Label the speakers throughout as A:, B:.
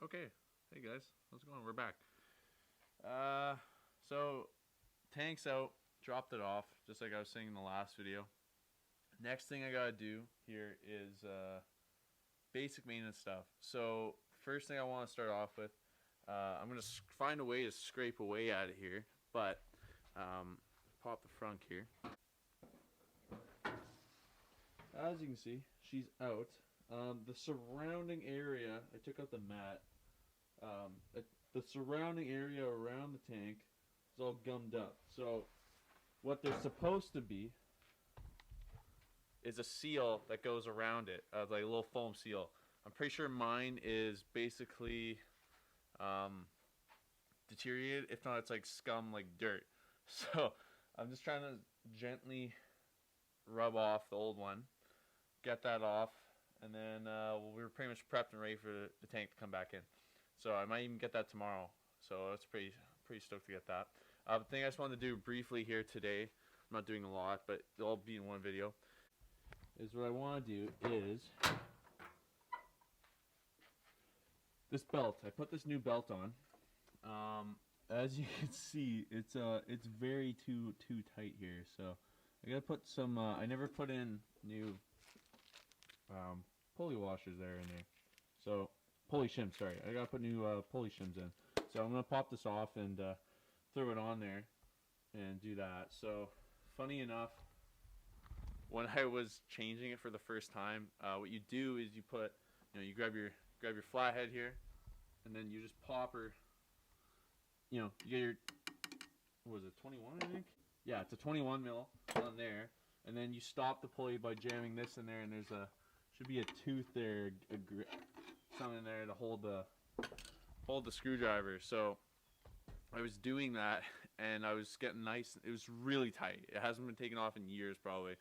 A: Okay. Hey guys, how's it going? We're back. So tank's out, dropped it off, just like I was saying in the last video. Next thing I gotta do here is basic maintenance stuff. So first thing I want to start off with, I'm gonna find a way to scrape away at it here, but pop the front here. As you can see, she's out. The surrounding area, I took out the mat. The surrounding area around the tank is all gummed up. So what there's supposed to be is a seal that goes around it, like a little foam seal. I'm pretty sure mine is basically deteriorated. If not, it's like scum, like dirt. So I'm just trying to gently rub off the old one, get that off, and then we're pretty much prepped and ready for the tank to come back in. So I might even get that tomorrow. So it's pretty stoked to get that. The thing I just wanted to do briefly here today, I'm not doing a lot, but it'll all be in one video, is what I want to do is this belt. I put this new belt on. As you can see, it's very too tight here. So I gotta put some. I never put in new pulley washers in there. So pulley shims. Sorry, I gotta put new pulley shims in. So I'm gonna pop this off and throw it on there and do that. So funny enough, when I was changing it for the first time, what you do is you put, you grab your flathead here, and then you just pop her. You get your, what was it, 21 I think? Yeah, it's a 21 mil on there, and then you stop the pulley by jamming this in there, and there's should be a tooth there, something there to hold the screwdriver. So I was doing that, and I was getting nice. It was really tight. It hasn't been taken off in years probably,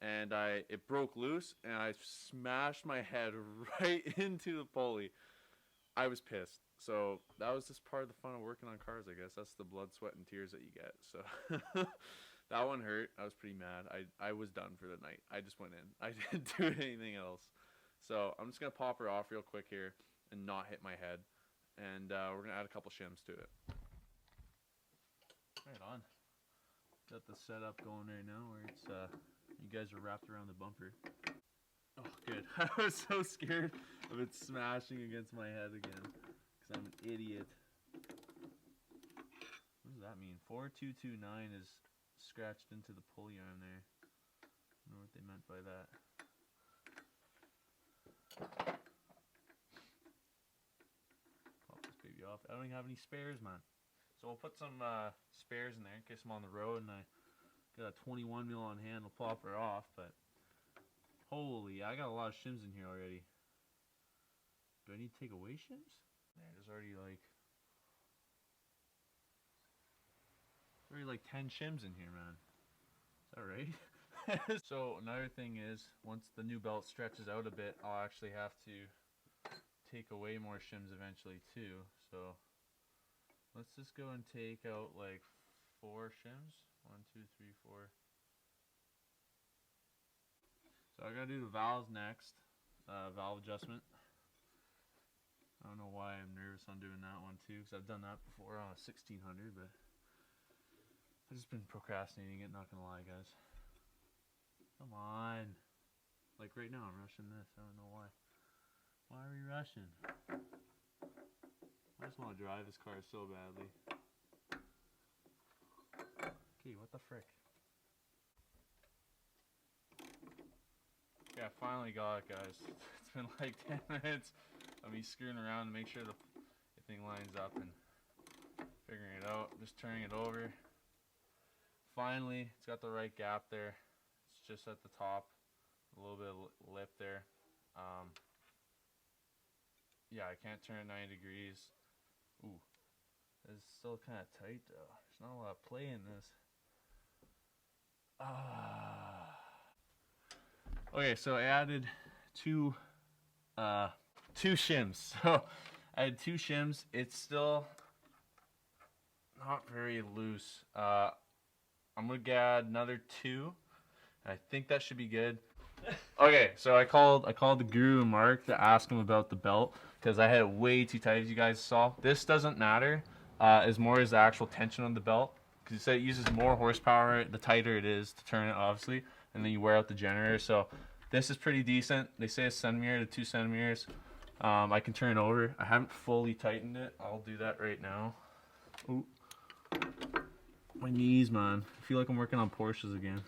A: and it broke loose, and I smashed my head right into the pulley. I was pissed. So that was just part of the fun of working on cars, I guess. That's the blood, sweat, and tears that you get. So that one hurt. I was pretty mad. I was done for the night. I just went in. I didn't do anything else. So I'm just going to pop her off real quick here and not hit my head. And we're going to add a couple shims to it. Right on. Got the setup going right now where it's you guys are wrapped around the bumper. Oh, good. I was so scared of it smashing against my head again. I'm an idiot. What does that mean? 4229 is scratched into the pulley arm there. I don't know what they meant by that. Pop this baby off. I don't even have any spares, man. So we'll put some spares in there in case I'm on the road and I got a 21 mil on hand. We'll pop her off, but holy, I got a lot of shims in here already. Do I need to take away shims? There's already like 10 shims in here, man. Is that right? So another thing is, once the new belt stretches out a bit, I'll actually have to take away more shims eventually too. So let's just go and take out like 4 shims. 1, 2, 3, 4. So I gotta do the valves next. Valve adjustment. I don't know why I'm nervous on doing that one too, because I've done that before on a 1600, but I've just been procrastinating it, not gonna lie, guys. Come on. Like right now, I'm rushing this. I don't know why. Why are we rushing? I just want to drive this car so badly. Okay, what the frick? Yeah, I finally got it, guys. It's been like 10 minutes of me screwing around to make sure the thing lines up and figuring it out. Just turning it over. Finally, it's got the right gap there. It's just at the top, a little bit of lip there. Yeah, I can't turn it 90 degrees. Ooh, it's still kind of tight though. There's not a lot of play in this. Okay, so I added two shims. So I had 2 shims. It's still not very loose. I'm gonna add another 2. I think that should be good. Okay, so I called the guru Mark to ask him about the belt. because I had it way too tight, as you guys saw. This doesn't matter as more as the actual tension on the belt, because you said it uses more horsepower the tighter it is to turn it, obviously, and then you wear out the generator. So this is pretty decent. They say a centimeter to 2 centimeters. I can turn it over. I haven't fully tightened it. I'll do that right now. Ooh. My knees, man. I feel like I'm working on Porsches again.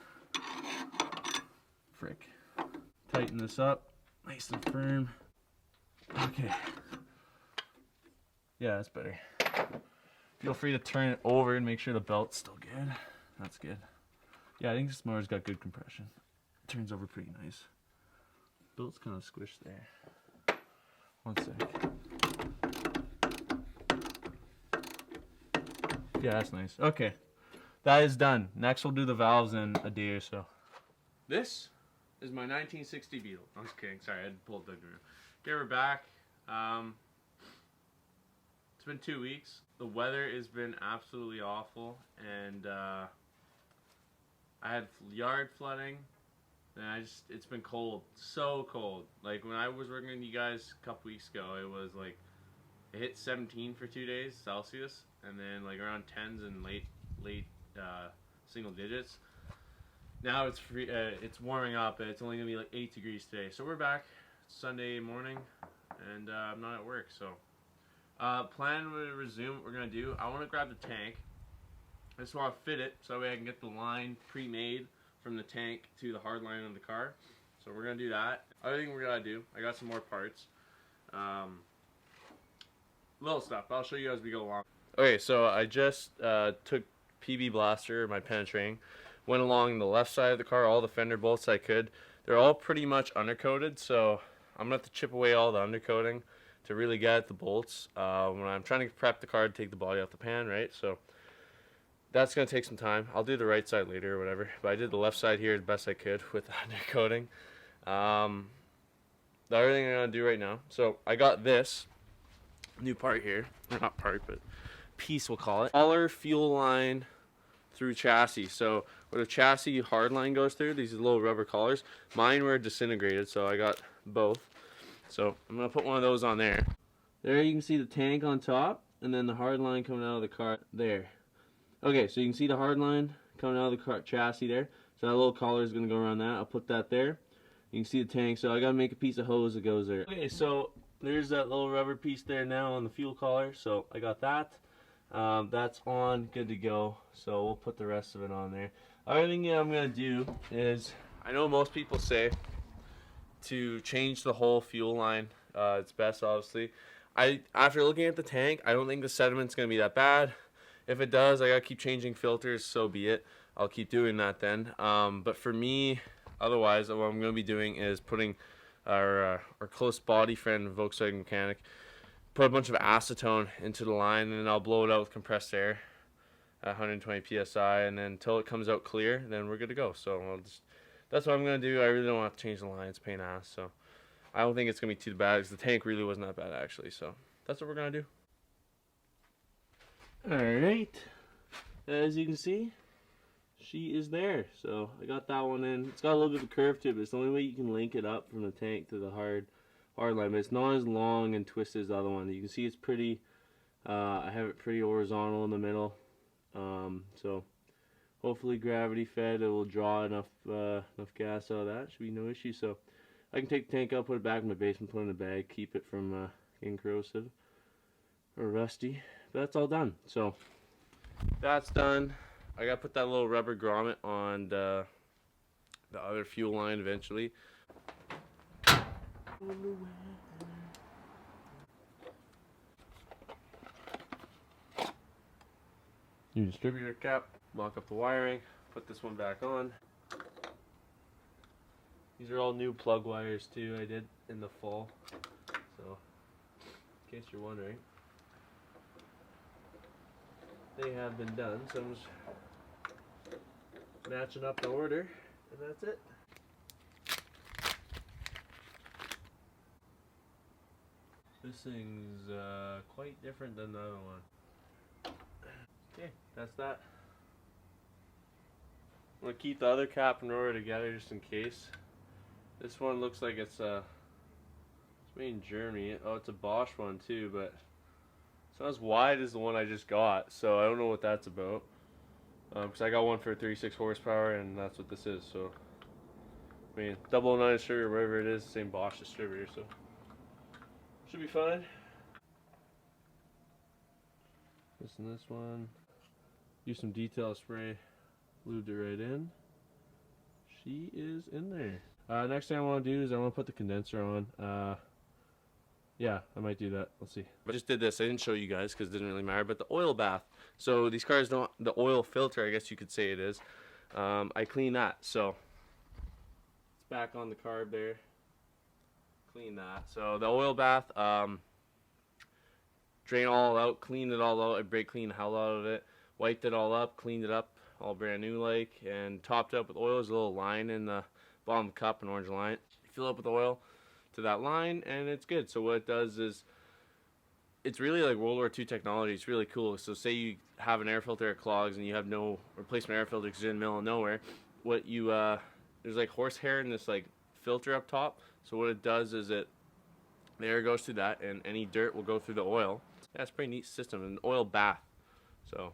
A: Frick. Tighten this up. Nice and firm. Okay. Yeah, that's better. Feel free to turn it over and make sure the belt's still good. That's good. Yeah, I think this motor's got good compression. It turns over pretty nice. Belt's kind of squished there. One sec. Yeah, that's nice. Okay. That is done. Next we'll do the valves in a day or so. This is my 1960 Beetle. I'm just kidding. Sorry, I had to pull the through. Okay, we're back. It's been 2 weeks. The weather has been absolutely awful, and I had yard flooding, and it's been cold, so cold. Like when I was working with you guys a couple weeks ago, it was like it hit 17 for 2 days Celsius, and then like around 10s and late single digits. Now it's warming up, and it's only gonna be like 8 degrees today. So we're back Sunday morning, and I'm not at work. So plan to resume. What we're gonna do, I want to grab the tank. I just want to fit it so that way I can get the line pre-made from the tank to the hard line of the car. So we're gonna do that. Other thing we're gonna do, I got some more parts, little stuff. I'll show you as we go along. Okay, so I just took PB Blaster, my penetrating, went along the left side of the car, all the fender bolts I could. They're all pretty much undercoated, so I'm gonna have to chip away all the undercoating to really get at the bolts when I'm trying to prep the car to take the body off the pan, right? So that's gonna take some time. I'll do the right side later or whatever, but I did the left side here as best I could with the undercoating. The other thing I'm gonna do right now, so I got this new part here, or not part, but piece we'll call it. Collar fuel line through chassis. So where the chassis hard line goes through, these little rubber collars, mine were disintegrated, so I got both. So I'm gonna put one of those on there. There you can see the tank on top, and then the hard line coming out of the car there. Okay, so you can see the hard line coming out of the car chassis there. So that little collar is gonna go around that. I'll put that there. You can see the tank, so I gotta make a piece of hose that goes there. Okay, so there's that little rubber piece there now on the fuel collar, so I got that. That's on, good to go, so we'll put the rest of it on there. Other thing I'm going to do is, I know most people say to change the whole fuel line, it's best obviously. After looking at the tank, I don't think the sediment's going to be that bad. If it does, I got to keep changing filters, so be it. I'll keep doing that then. But for me, otherwise, what I'm going to be doing is putting our close body friend, Volkswagen mechanic, put a bunch of acetone into the line, and then I'll blow it out with compressed air at 120 psi, and then until it comes out clear, then we're good to go. So that's what I'm going to do. I really don't want to change the line. It's a pain in the ass, so I don't think it's going to be too bad, because the tank really wasn't that bad actually. So that's what we're going to do. Alright, as you can see, she is there. So I got that one in. It's got a little bit of a curve to it, but it's the only way you can link it up from the tank to the hard line, but it's not as long and twisted as the other one. You can see it's pretty, I have it pretty horizontal in the middle, so hopefully gravity fed, it will draw enough gas out of that. Should be no issue. So I can take the tank out, put it back in my basement, put it in a bag, keep it from getting corrosive or rusty. But that's all done. So that's done. I gotta put that little rubber grommet on the other fuel line eventually. New distributor cap, lock up the wiring, put this one back on. These are all new plug wires too, I did in the fall, so in case you're wondering, they have been done. So I'm just matching up the order, and that's it. This thing's quite different than the other one. Okay, that's that. I'm going to keep the other cap and rotor together just in case. This one looks like it's
B: It's made in Germany. Oh, it's a Bosch one too, but it's not as wide as the one I just got, so I don't know what that's about. Because I got one for 36 horsepower, and that's what this is. So, I mean, 009 distributor, whatever it is, same Bosch distributor, so should be fine. This and this one. Use some detail spray. Lubed it right in. She is in there. Next thing I want to do is I want to put the condenser on. Yeah, I might do that. Let's see. I just did this. I didn't show you guys because it didn't really matter. But the oil bath. So these cars don't. The oil filter, I guess you could say it is. I clean that. So it's back on the carb there. Clean that. So the oil bath. Drain all out. Clean it all out. I brake cleaned the hell out of it. Wiped it all up. Cleaned it up. All brand new like. And topped up with oil. There's a little line in the bottom of the cup, an orange line. Fill up with oil to that line, and it's good. So what it does is, it's really like World War II technology. It's really cool. So say you have an air filter that clogs and you have no replacement air filter because you're in the middle of nowhere. What you there's like horsehair in this like filter up top. So what it does is the air goes through that, and any dirt will go through the oil. Yeah, it's a pretty neat system. An oil bath. So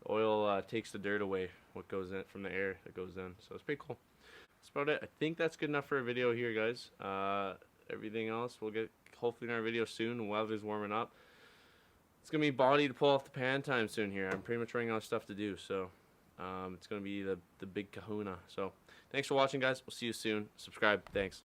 B: the oil takes the dirt away, what goes in from the air that goes in. So it's pretty cool. That's about it. I think that's good enough for a video here, guys. Everything else we'll get hopefully in our video soon. Weather's warming up. It's gonna be body to pull off the pan time soon here. I'm pretty much running out of stuff to do, so it's gonna be the big kahuna. So thanks for watching, guys. We'll see you soon. Subscribe. Thanks.